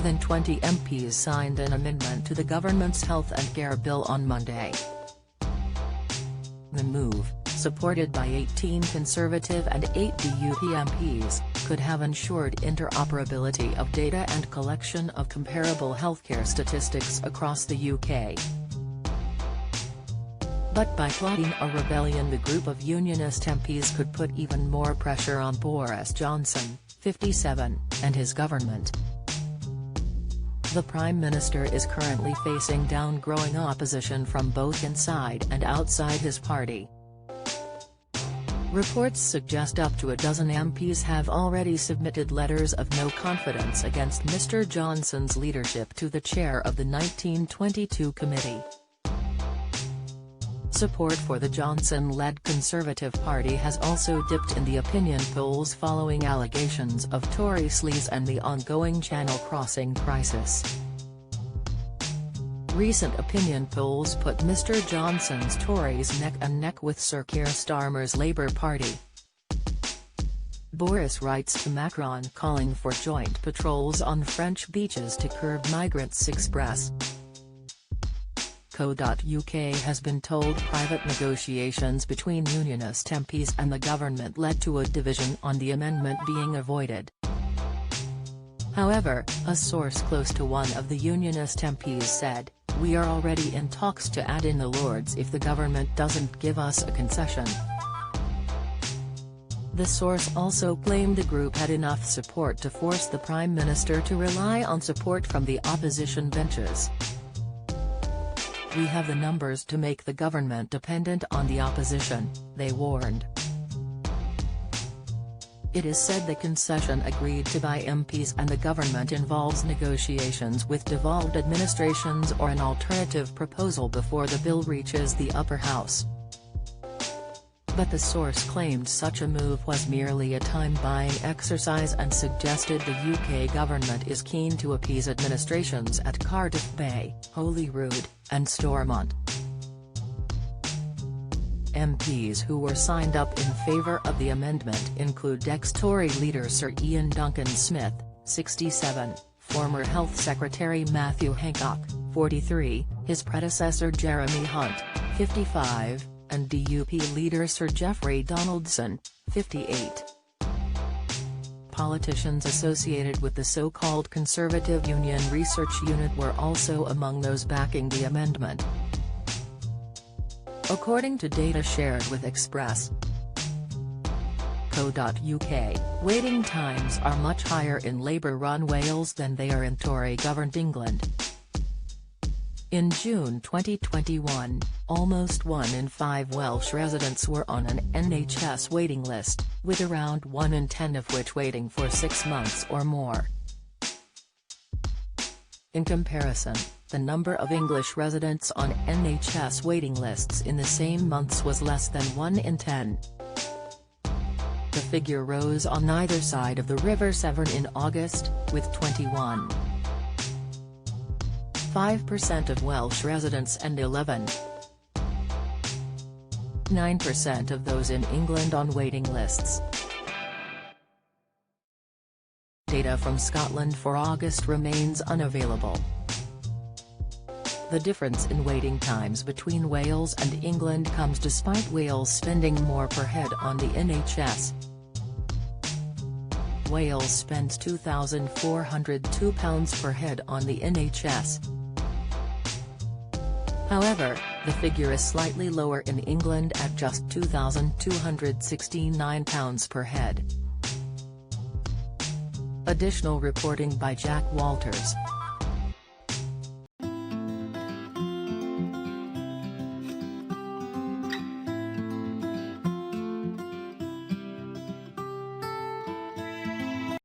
than 20 MPs signed an amendment to the government's health and care bill on Monday. The move, supported by 18 Conservative and 8 DUP MPs, could have ensured interoperability of data and collection of comparable healthcare statistics across the UK. But by plotting a rebellion, the group of Unionist MPs could put even more pressure on Boris Johnson, 57, and his government. The Prime Minister is currently facing down growing opposition from both inside and outside his party. Reports suggest up to a dozen MPs have already submitted letters of no confidence against Mr Johnson's leadership to the chair of the 1922 committee. Support for the Johnson-led Conservative Party has also dipped in the opinion polls following allegations of Tory sleaze and the ongoing Channel crossing crisis. Recent opinion polls put Mr Johnson's Tories neck and neck with Sir Keir Starmer's Labour Party. Boris writes to Macron calling for joint patrols on French beaches to curb migrants' express. Co.uk has been told private negotiations between Unionist MPs and the government led to a division on the amendment being avoided. However, a source close to one of the Unionist MPs said, "We are already in talks to add in the Lords if the government doesn't give us a concession." The source also claimed the group had enough support to force the Prime Minister to rely on support from the opposition benches. "We have the numbers to make the government dependent on the opposition," they warned. It is said the concession agreed to by MPs and the government involves negotiations with devolved administrations or an alternative proposal before the bill reaches the upper house. But the source claimed such a move was merely a time-buying exercise and suggested the UK government is keen to appease administrations at Cardiff Bay, Holyrood, and Stormont. MPs who were signed up in favour of the amendment include ex-Tory leader Sir Ian Duncan Smith, 67, former Health Secretary Matthew Hancock, 43, his predecessor Jeremy Hunt, 55, and DUP leader Sir Geoffrey Donaldson, 58. Politicians associated with the so-called Conservative Union Research Unit were also among those backing the amendment. According to data shared with Express.co.uk, waiting times are much higher in Labour-run Wales than they are in Tory-governed England. In June 2021, almost 1 in 5 Welsh residents were on an NHS waiting list, with around 1 in 10 of which waiting for 6 months or more. In comparison, the number of English residents on NHS waiting lists in the same months was less than 1 in 10. The figure rose on either side of the River Severn in August, with 21.5% of Welsh residents and 11.9% of those in England on waiting lists. Data from Scotland for August remains unavailable. The difference in waiting times between Wales and England comes despite Wales spending more per head on the NHS. Wales spends £2,402 per head on the NHS. However, the figure is slightly lower in England at just £2,269 per head. Additional reporting by Jack Walters.